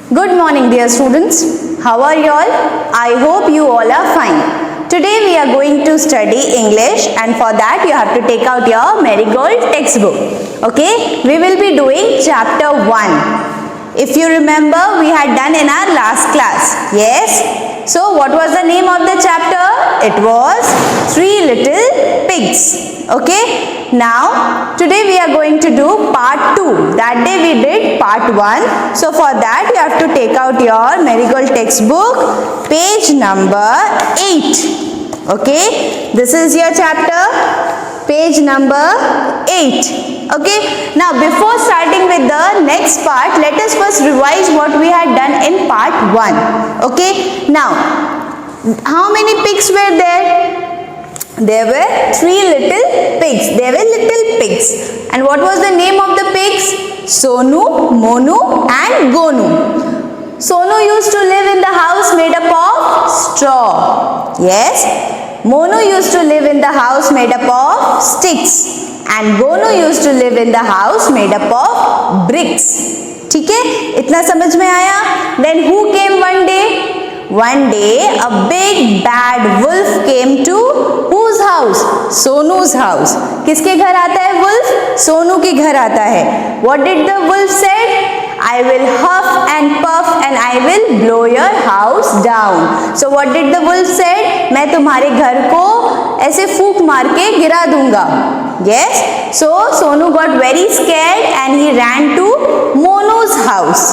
Good morning, dear students. How are you all? I hope you all are fine. Today we are going to study English, and for that you have to take out your Marigold textbook. Okay? We will be doing chapter 1. If you remember, we had done in our last class. Yes? So what was the name of the chapter? It was Three Little Pigs. Okay, now today we are going to do part 2. That day we did part 1. So for that you have to take out your Marigold textbook, page number 8. Okay, this is your chapter, page number 8. Okay, now before starting with the next part, let us first revise what we had done in part 1. Okay, now how many pigs were there? There were 3 little pigs. They were little pigs. And what was the name of the pigs? Sonu, Monu and Gonu. Sonu used to live in the house made up of straw. Yes. Monu used to live in the house made up of sticks. And Gonu used to live in the house made up of bricks. ठीक है? इतना समझ में आया? Then who came one day? One day, a big bad wolf came to whose house? Sonu's house. किसके घर आता है wolf? सोनू के घर आता है. What did the wolf said? I will huff and puff and I will blow your house down. So what did the wolf said? मैं तुम्हारे घर को ऐसे फूंक मार के गिरा दूंगा. Yes. So Sonu got very scared and he ran to Monu's house.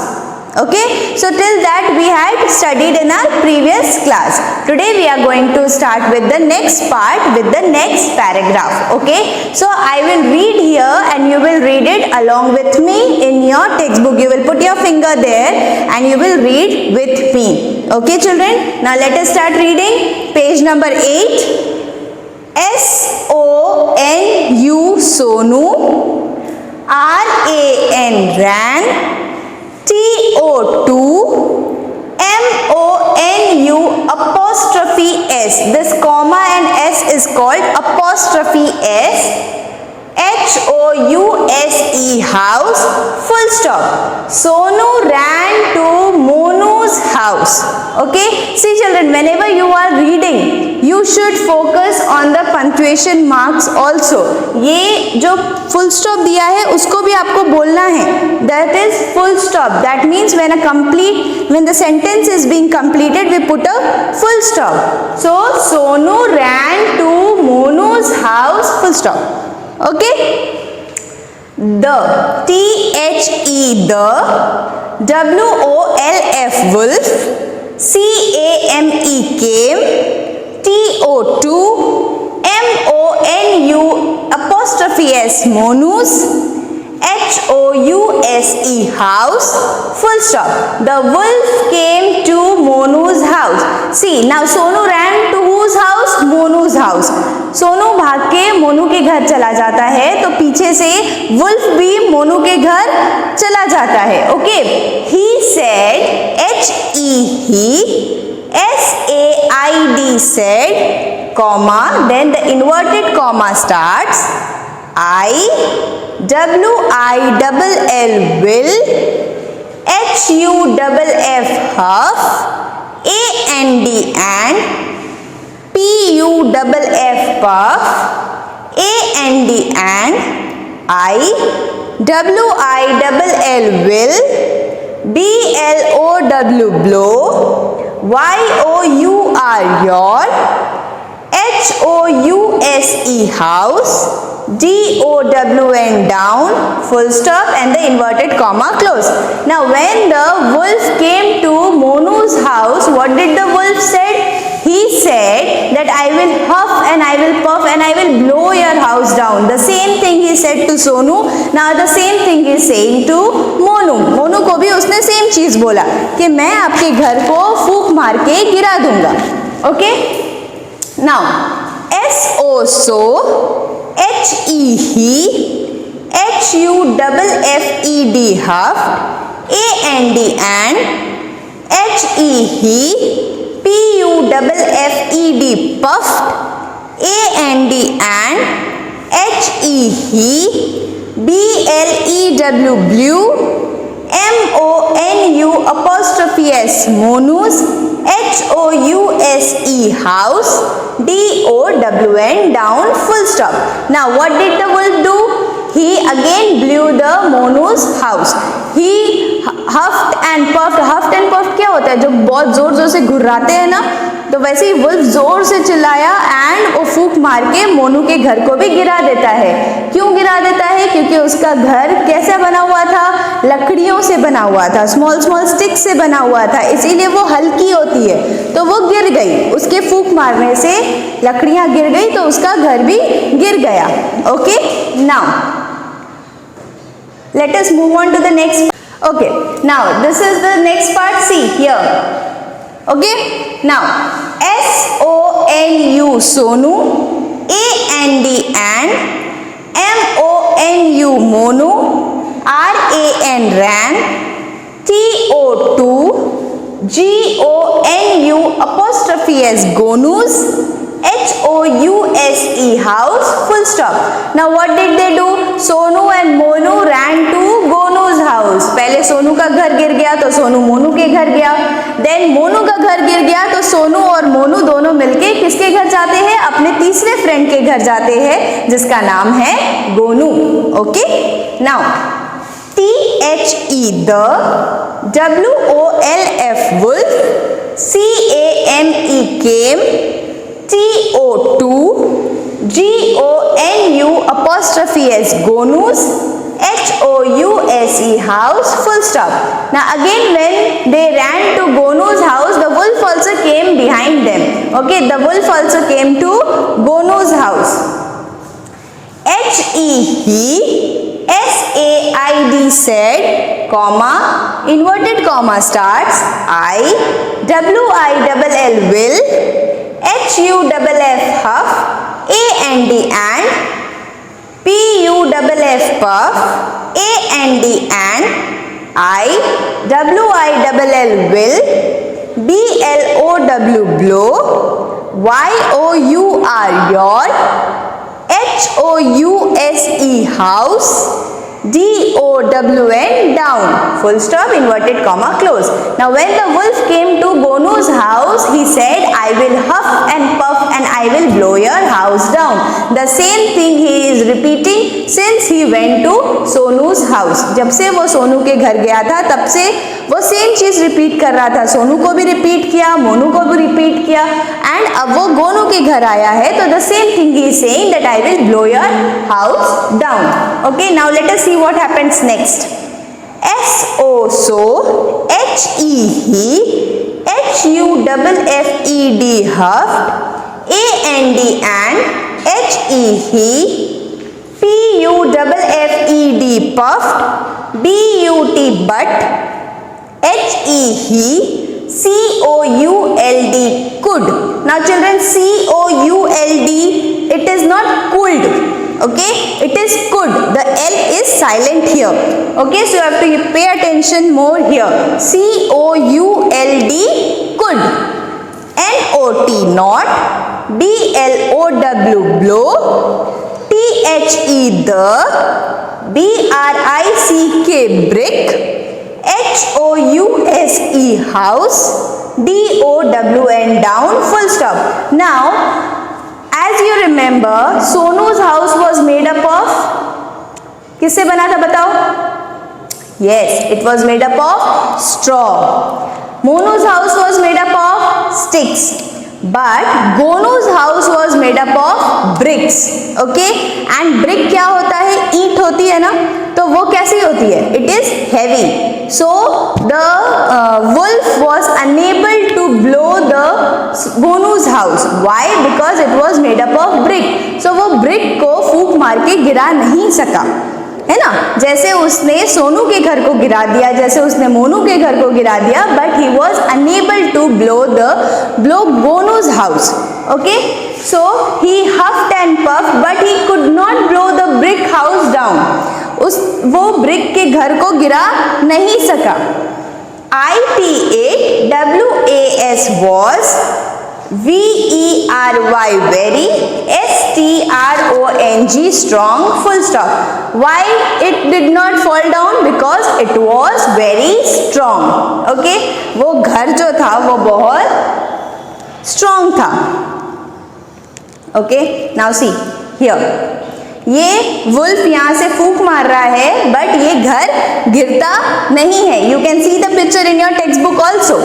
Okay, so till that we had studied in our previous class. Today we are going to start with the next part, with the next paragraph. Okay, so I will read here and you will read it along with me in your textbook. You will put your finger there and you will read with me. Okay children, now let us start reading. Page number 8. S-O-N-U Sonu, R-A-N ran, T-O-2 M-O-N-U apostrophe S. This comma and S is called apostrophe S. H-O-U-S-E house, full stop. Sonu ran to Monu's house. Okay, see children, whenever you are reading, you should focus on the punctuation marks also. ये जो full stop दिया है उसको भी आपको बोलना है. That is full stop. That means when the sentence is being completed, we put a full stop. So Sonu ran to Monu's house, full stop. Okay, the T-H-E the, W-O-L-F wolf, C-A-M-E came, T-O-2 M-O-N-U apostrophe S Monu's, H-O-U-S-E house, full stop. The wolf came to Monu's house. See, now Sonu ran to whose house? Monu's house. Sonu भाग के मोनू के घर चला जाता है तो पीछे से वुल्फ भी मोनू के घर चला जाता है. Okay, he said, H-E-He, S-A-I-D said, comma, then the inverted comma starts, I, W-I-L-L will, H-U-F-F huff, A-N-D and, P-U-F-F puff, A-N-D and, I, W-I-L-L will, B-L-O-W blow, Y-O-U-R your, H-O-U-S-E house, D-O-W-N down, full stop and the inverted comma close. Now when the wolf came to Monu's house, what did the wolf said? He said that I will huff and I will puff and I will blow your house down. The same thing he said to Sonu. Now the same thing he is saying to Monu. Monu को भी उसने same चीज बोला कि मैं आपके घर को फूंक मार के गिरा दूंगा. Okay? Now S-O so, H-E-He, H-U-F-F-E-D huffed, A-N-D and, H-E-He, P-U-F-F-E-D puffed, A-N-D and, H-E-He, B-L-E-W blew, MONU_S monus, HOUSE house, DOWN down, full stop. Now what did the wolf do? He again blew the monu's house. He huffed and puffed. Huffed and puffed क्या होता है? जो बहुत जोर जोर से घुर्राते हैं ना, तो वैसे ही वुल्फ जोर से चिल्लाया एंड वो फूंक मार के मोनू के घर को भी गिरा देता है. क्यों गिरा देता है? क्योंकि उसका घर कैसा बना हुआ था? लकड़ियों से बना हुआ था, स्मॉल स्मॉल स्टिक से बना हुआ था, इसीलिए वो हल्की होती है, तो वो गिर गई. उसके फूंक मारने से लकड़ियां गिर गई तो उसका घर भी गिर गया. Okay, now let us move on to the next. Okay, now this is the next part. See here. Okay, now SONU Sonu, AND and, MONU Monu, RAN ran, TO2 GONU_S gonus, HOUSE house, full stop. Now what did they do? Sonu and Monu ran to Gonu's house. पहले सोनू का घर गिर गया तो सोनू मोनू के घर गया. Then Monu का घर गिर गया तो सोनू और मोनू दोनों मिलके किसके घर जाते हैं? अपने तीसरे फ्रेंड के घर जाते हैं जिसका नाम है Gonu. Okay, now THE the, WOLF wolf, CAME came, TO2 GONU_S gonus, HOUSE house, full stop. Now again when they ran to Gonu's house, the wolf also came behind them. Okay, the wolf also came to Gonu's house. HE SAID said, comma, inverted comma starts, WILL will, HUFF huff, AND and, PUFF puff, AND and, WILL will, BLOW blow, YOUR your, HOUSE house, DOWN down, full stop, inverted comma close. Now when the wolf came to Gonu's house, he said, I will huff and puff and I will blow your house down. The same thing he is repeating since he went to Sonu's house. जब से वो सोनू के घर गया था तब से वो सेम चीज रिपीट कर रहा था. सोनू को भी रिपीट किया, मोनू को भी रिपीट किया एंड अब वो गोनू के घर आया है तो द सेम थिंग ही is saying that I will blow your house down. Okay, now let us see what happens next. SO so, HE he, HUFFED huffed, AND and, HE he, PUFFED puffed, BUT but, HE he, COULD could. Now children, COULD, it is not could. Okay, it is could. The L is silent here. Okay, so you have to pay attention more here. COULD could. NOT not, BLOW blow, THE the, BRICK brick, HOUSE house, DOWN down, full stop. Now as you remember, Sonu's house was made up of, किससे बना था बताओ? Yes, it was made up of straw. Monu's house was made up of sticks, but Gonu's house was made up of bricks. Okay, and brick क्या होता है? ईंट होती है ना, तो वो कैसी होती है? It is heavy. So the wolf was unable to blow the Gonu's house. Why? Because it was made up of brick. So वो brick को फूंक मार के गिरा नहीं सका, है ना. जैसे उसने सोनू के घर को गिरा दिया, जैसे उसने मोनू के घर को गिरा दिया, but he was unable to blow Gonu's house. Okay, so he huffed and puffed, but he could not blow the brick house down. वो ब्रिक के घर को गिरा नहीं सका. ITAWAS was V-E-R-Y, very, S-T-R-O-N-G, strong, full stop. Why it did not fall down? Because it was very strong. Okay, वो घर जो था वो बहुत strong था. Okay, now see here. ये वुल्फ यहाँ से फूंक मार रहा है, बट ये घर गिरता नहीं है. You can see the picture in your textbook also.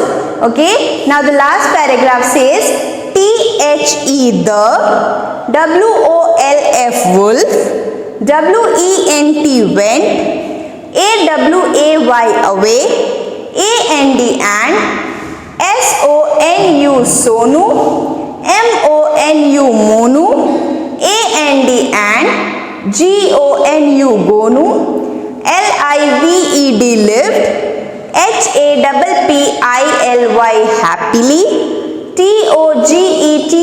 Okay, now the last paragraph says T-H-E, the, W-O-L-F, wolf, W-E-N-T, went, A-W-A-Y, away, A-N-D, and, S-O-N-U, Sonu, M-O-N-U, Monu, A-N-D, and, G-O-N-U, Gonu, L-I-V-E-D, lived, H-A-P-P-I-L-Y, happily, T-O-G-E-T-H-E-R,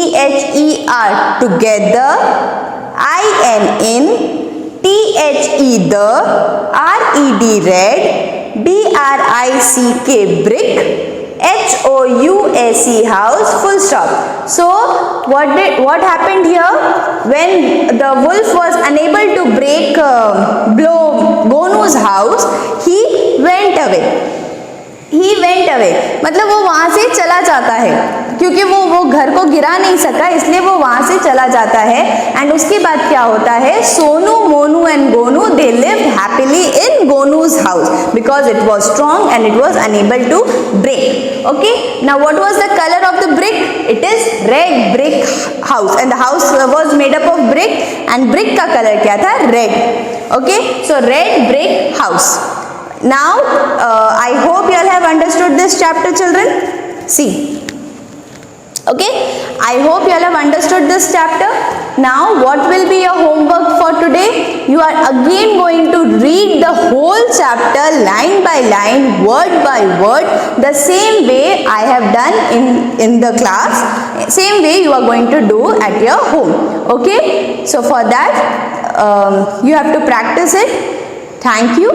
together, I-N, in, T-H-E, the, R-E-D, red, B-R-I-C-K, brick, H-O-U-S-E, house, full stop. So what happened here? When the wolf was unable to blow Gonu's house, he went away. मतलब वो वहां से चला जाता है, क्योंकि वो घर को गिरा नहीं सका, इसलिए वो वहां से चला जाता है. एंड उसके बाद क्या होता है? Sonu, Monu and Gonu, they lived happily in Gonu's house because it was strong and it was unable to break. Okay, now what was the colour of the brick? It is red brick house, and the house was made up of brick, and brick का colour क्या था? Red. Okay, so red brick house. Now I hope you all have understood this chapter, children. See, okay, I hope you all have understood this chapter. Now what will be your homework for today? You are again going to read the whole chapter line by line, word by word, the same way I have done in the class. Same way you are going to do at your home. Okay, so for that you have to practice it. Thank you.